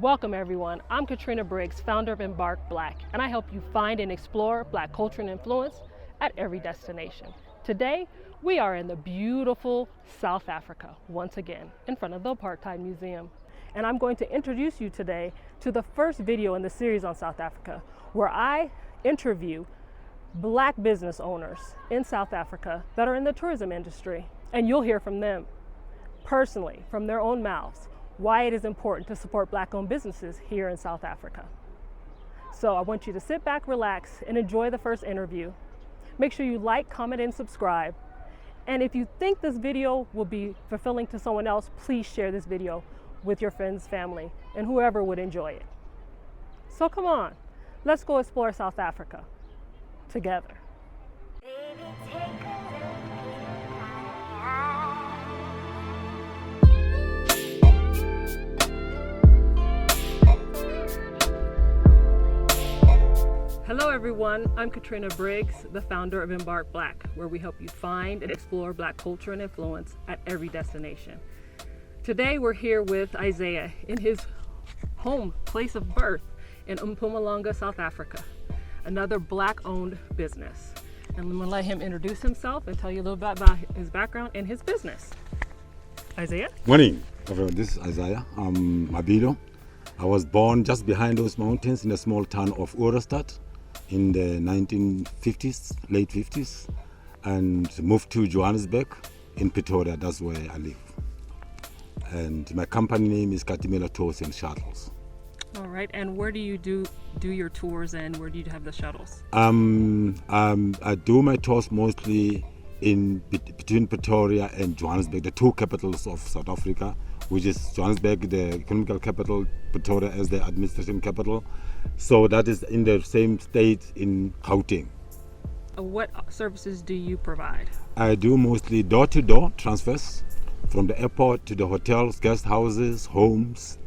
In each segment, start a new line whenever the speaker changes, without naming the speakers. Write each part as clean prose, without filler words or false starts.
Welcome everyone, I'm Katrina Briggs, founder of Embark Black, and I help you find and explore Black culture and influence at every destination. Today, we are in the beautiful South Africa, once again, in front of the Apartheid Museum. And I'm going to introduce you today to the first video in the series on South Africa, where I interview Black business owners in South Africa that are in the tourism industry. And you'll hear from them personally, from their own mouths, why it is important to support Black-owned businesses here in South Africa. So I want you to sit back, relax, and enjoy the first interview. Make sure you like, comment, and subscribe. And if you think this video will be fulfilling to someone else, please share this video with your friends, family, and whoever would enjoy it. So come on, let's go explore South Africa together.
Baby, take a look in my
Hello everyone, I'm Katrina Briggs, the founder of Embark Black, where we help you find and explore Black culture and influence at every destination. Today we're here with Isaiah in his home place of birth in Mpumalanga, South Africa, another Black-owned business. And I'm going to let him introduce himself and tell you a little bit about his background and his business. Isaiah?
Morning, everyone. This is Isaiah Mabilo. I was born just behind those mountains in a small town of Oorestad in the 1950s, late 50s, and moved to Johannesburg in Pretoria. That's where I live. And my company name is Katimela Tours and Shuttles.
All right, and where do you do your tours and where do you have the shuttles?
I do my tours mostly between Pretoria and Johannesburg, the two capitals of South Africa, which is Johannesburg, the economical capital, Pretoria as the administration capital. So that is in the same state in Gauteng.
What services do you provide?
I do mostly door-to-door transfers from the airport to the hotels, guest houses, homes,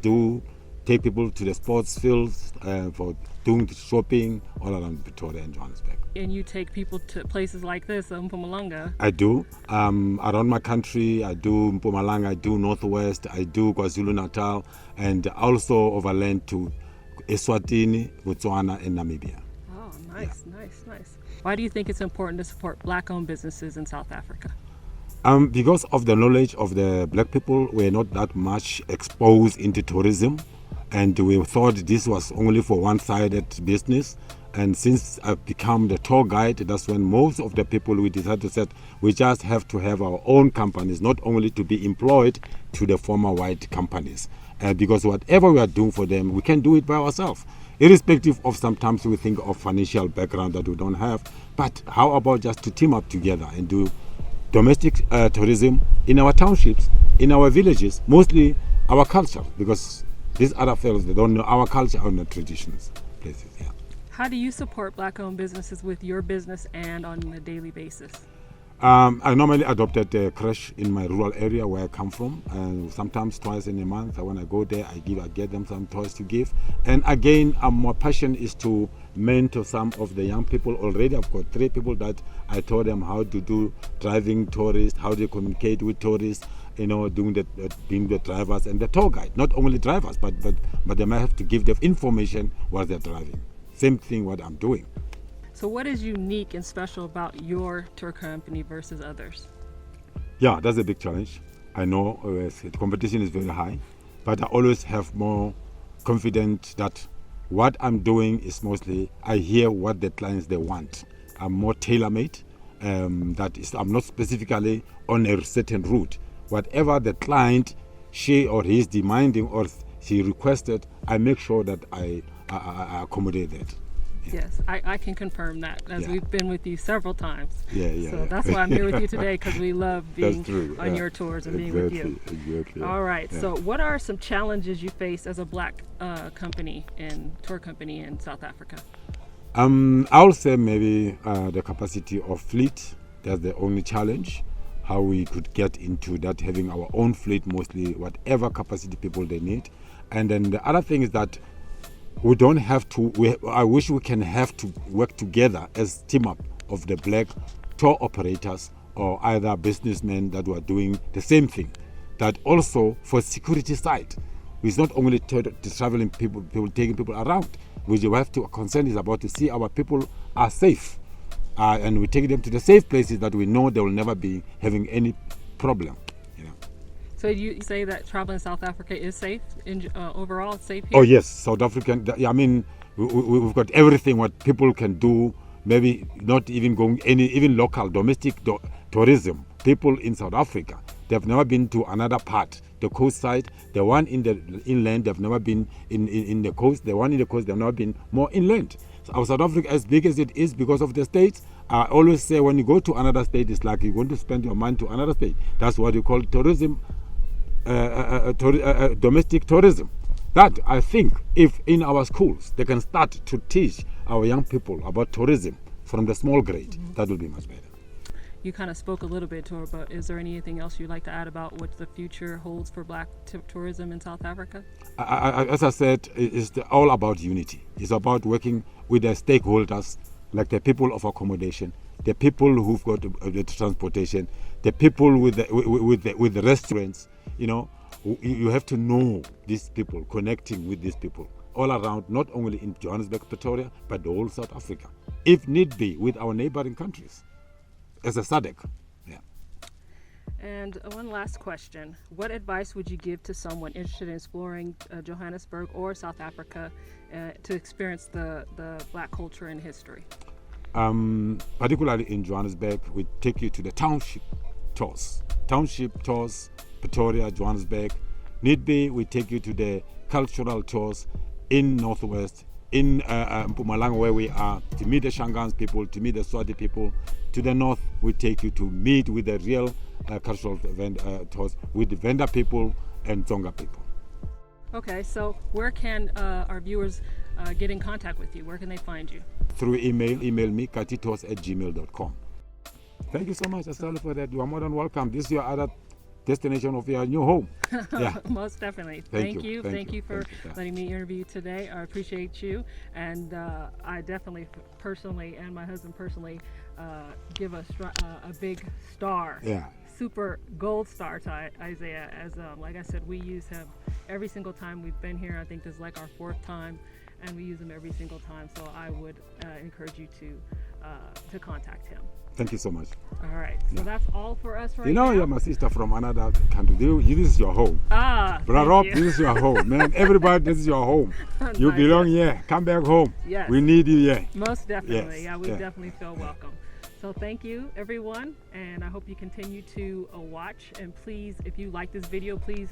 take people to the sports fields for doing the shopping all around Pretoria and Johannesburg.
And you take people to places like this, Mpumalanga?
I do. Around my country, I do Mpumalanga, I do Northwest, I do KwaZulu-Natal, and also overland to Eswatini, Botswana, and Namibia.
Oh, nice, yeah. Nice. Why do you think it's important to support Black-owned businesses in South Africa?
Because of the knowledge of the Black people, we're not that much exposed into tourism, and we thought this was only for one-sided business. And since I've become the tour guide, that's when most of the people we decided to say we just have to have our own companies, not only to be employed to the former white companies. Because whatever we are doing for them, we can do it by ourselves. Irrespective of sometimes we think of financial background that we don't have. But how about just to team up together and do domestic tourism in our townships, in our villages, mostly our culture, because these other fellows, they don't know our culture or the traditions places. Yeah.
How do you support Black-owned businesses with your business and on a daily basis?
I normally adopted a creche in my rural area where I come from, and sometimes twice in a month. When I go there, I get them some toys to give. And again, my passion is to mentor some of the young people. Already I've got 3 people that I taught them how to do driving tourists, how to communicate with tourists, being the drivers and the tour guide. Not only drivers, but they might have to give them information while they're driving. Same thing what I'm doing.
So what is unique and special about your tour company versus others?
Yeah, that's a big challenge. I know the competition is very high, but I always have more confidence that what I'm doing is mostly, I hear what the clients they want. I'm more tailor-made. That is, I'm not specifically on a certain route. Whatever the client, she or he is demanding or she requested, I make sure that I accommodate that.
Yes, I can confirm that, as we've been with you several times.
So
that's why I'm here with you today, because we love being on your tours and being with you.
Exactly.
All right, so what are some challenges you face as a Black company and tour company in South Africa?
I'll say maybe the capacity of fleet. That's the only challenge. How we could get into that, having our own fleet, mostly whatever capacity people they need. And then the other thing is that we don't have to, I wish we can have to work together as team up of the Black tour operators or either businessmen that were doing the same thing. That also for security side, It's not only traveling people taking people around. We have to concern is about to see our people are safe, and we take them to the safe places that we know they will never be having any problem.
So you say that traveling in South Africa is safe overall? It's safe here?
Oh yes, South African. I mean, we've got everything what people can do. Maybe not even going even local domestic tourism. People in South Africa, they've never been to another part, the coast side. The one in the inland, they've never been in the coast. The one in the coast, they've never been more inland. So our South Africa, as big as it is because of the states, I always say when you go to another state, it's like you're going to spend your money to another state. That's what you call tourism. Domestic tourism. That I think if in our schools they can start to teach our young people about tourism from the small grade, that will be much better.
You kind of spoke a little bit to her, but is there anything else you'd like to add about what the future holds for black tourism in South Africa?
As I said, it's all about unity. It's about working with the stakeholders, like the people of accommodation, the people who've got the transportation, the people with the restaurants. You have to know these people, connecting with these people all around, not only in Johannesburg, Pretoria, but the whole South Africa, if need be, with our neighboring countries, as a SADC. Yeah.
And one last question. What advice would you give to someone interested in exploring Johannesburg or South Africa to experience the black culture and history?
Particularly in Johannesburg, we take you to the township tours. Pretoria, Johannesburg. Need be, we take you to the cultural tours in Northwest, in Mpumalanga where we are, to meet the Shangans people, to meet the Swati people. To the north, we take you to meet with the real cultural tours, with the Venda people and Tsonga people.
Okay, so where can our viewers get in contact with you? Where can they find you?
Through email me, katitours@gmail.com. Thank you so much, Asala, for that. You are more than welcome. This is your other destination of your new home. Yeah.
Most definitely. Thank you for letting me interview today. I appreciate you, and I definitely personally and my husband personally give a big star.
Yeah.
Super gold star to Isaiah. As like I said, we use him every single time we've been here. I think this is like our 4th time, and we use him every single time. So I would encourage you to contact him.
Thank you so much.
All right, so that's all for us right
now. You're my sister from another country. This is your home. Brother Rob, this is your home, man. Everybody, this is your home. You belong here. Come back home.
Yes.
We need you here.
Most definitely.
Yes.
Yeah, we definitely feel welcome. So thank you, everyone, and I hope you continue to watch. And please, if you like this video, please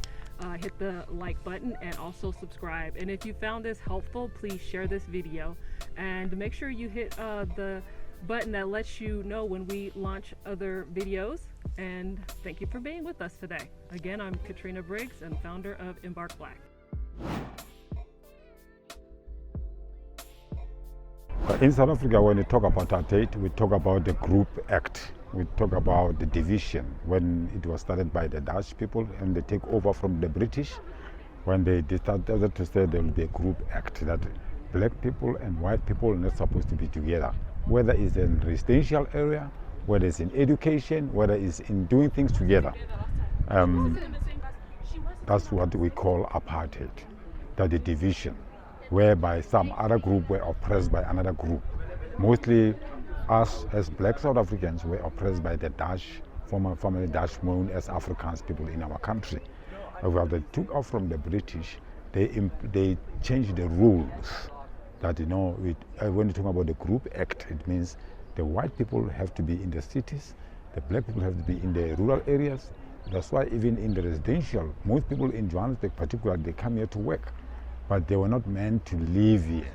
hit the like button and also subscribe. And if you found this helpful, please share this video and make sure you hit the button that lets you know when we launch other videos. And thank you for being with us today. Again, I'm Katrina Briggs and founder of Embark Black.
In South Africa, when we talk about apartheid, we talk about the Group Act. We talk about the division when it was started by the Dutch people and they take over from the British. When they started to say there will be a Group Act, that black people and white people are not supposed to be together. Whether it's in residential area, whether it's in education, whether it's in doing things together. That's what we call apartheid, that the division, whereby some other group were oppressed by another group. Mostly us as black South Africans were oppressed by the Dutch, formerly Dutch known as Afrikaans people in our country. When they took off from the British, they changed the rules. That when you talk about the Group Act, it means the white people have to be in the cities, the black people have to be in the rural areas. That's why even in the residential, most people in Johannesburg particularly, they come here to work, but they were not meant to live here.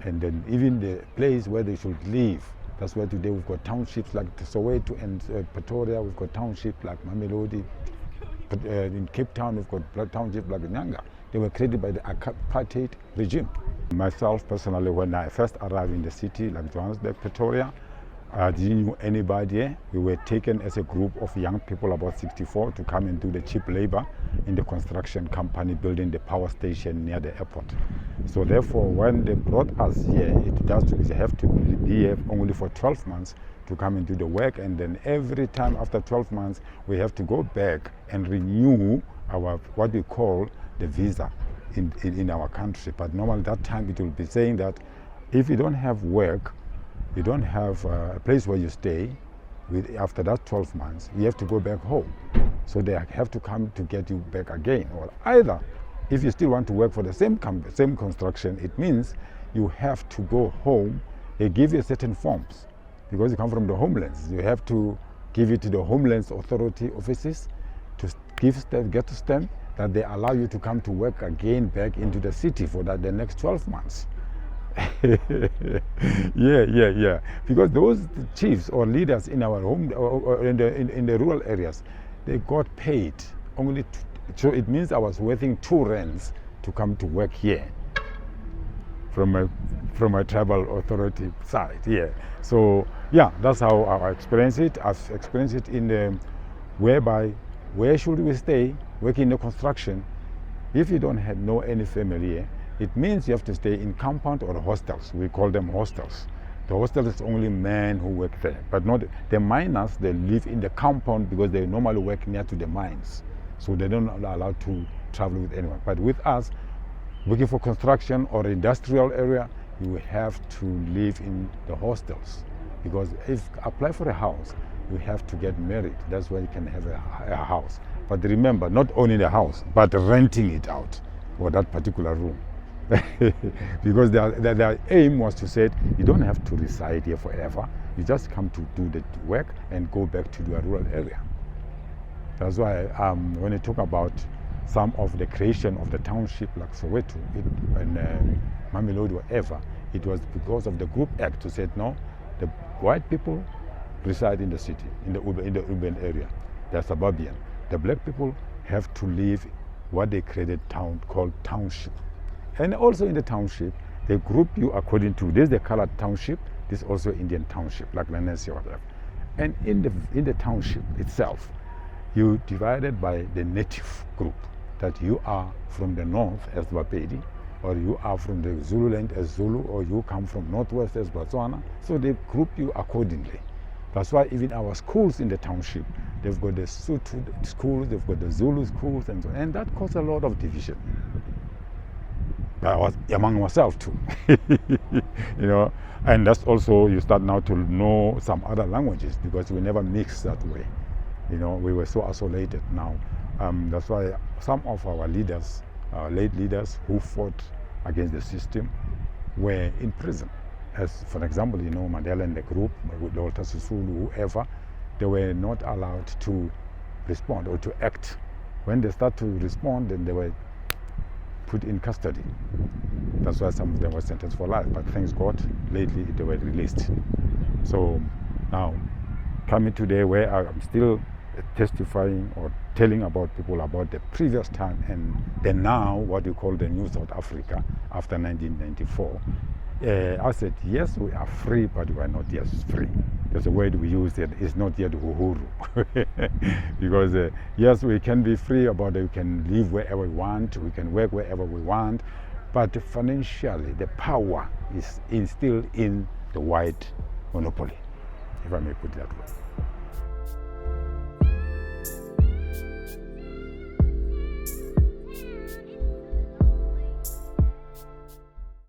And then even the place where they should live, that's why today we've got townships like Soweto and Pretoria, we've got townships like Mamelodi. In Cape Town, we've got townships like Nyanga. They were created by the apartheid regime. Myself personally, when I first arrived in the city like Johannesburg, Pretoria, I didn't know anybody. We were taken as a group of young people, about 64, to come and do the cheap labor in the construction company building the power station near the airport. So therefore, when they brought us here, we have to be here only for 12 months to come and do the work, and then every time after 12 months, we have to go back and renew our what we call the visa in our country. But normally that time it will be saying that if you don't have work, you don't have a place where you stay, after that 12 months, you have to go back home. So they have to come to get you back again. Or either, if you still want to work for the same construction, it means you have to go home. They give you certain forms because you come from the homelands. You have to give it to the Homelands Authority offices to get to stamp that they allow you to come to work again back into the city for the next 12 months. yeah. Because those chiefs or leaders in our home or in the rural areas, they got paid only. So it means I was working 2 rands to come to work here from a tribal authority side. Yeah. So yeah, that's how I experience it. I've experienced it in the whereby where should we stay working in the construction if you don't know any family here. It means you have to stay in compound or hostels. We call them hostels. The hostel is only men who work there, but not the miners. They live in the compound because they normally work near to the mines, so they don't allow to travel with anyone. But with us, working for construction or industrial area, you have to live in the hostels because if you apply for a house, you have to get married. That's why you can have a house. But remember, not owning the house, but renting it out for that particular room. Because their aim was to say you don't have to reside here forever. You just come to do the work and go back to your rural area. That's why when you talk about some of the creation of the township like Soweto and Mamelodi, whatever, it was because of the Group Act to say no, the white people reside in the city, in the urban area. They're suburban. The black people have to live what they created called township. And also in the township, they group you according to this. The colored township. This also Indian township, like Lenasia or whatever. And in the township itself, you divided by the native group. That you are from the north as Bapedi, or you are from the Zululand as Zulu, or you come from northwest as Botswana. So they group you accordingly. That's why even our schools in the township, they've got the Sotho schools, they've got the Zulu schools, and so on. And that caused a lot of division. But I was among myself too, and that's also, you start now to know some other languages because we never mixed that way. We were so isolated now. That's why some of our leaders, late leaders who fought against the system were in prison. As for example, Mandela and the group, Dr. Sisulu, whoever, they were not allowed to respond or to act. When they start to respond, then they were put in custody. That's why some of them were sentenced for life. But thanks God, lately they were released. So now, coming today where I'm still testifying or telling about people about the previous time and the now, what you call the new South Africa after 1994, I said, yes, we are free, but we are not yet free. There's a word we use that is not yet uhuru. Because yes, we can be free about it, we can live wherever we want, we can work wherever we want, but financially the power is still in the white monopoly, if I may put it that way.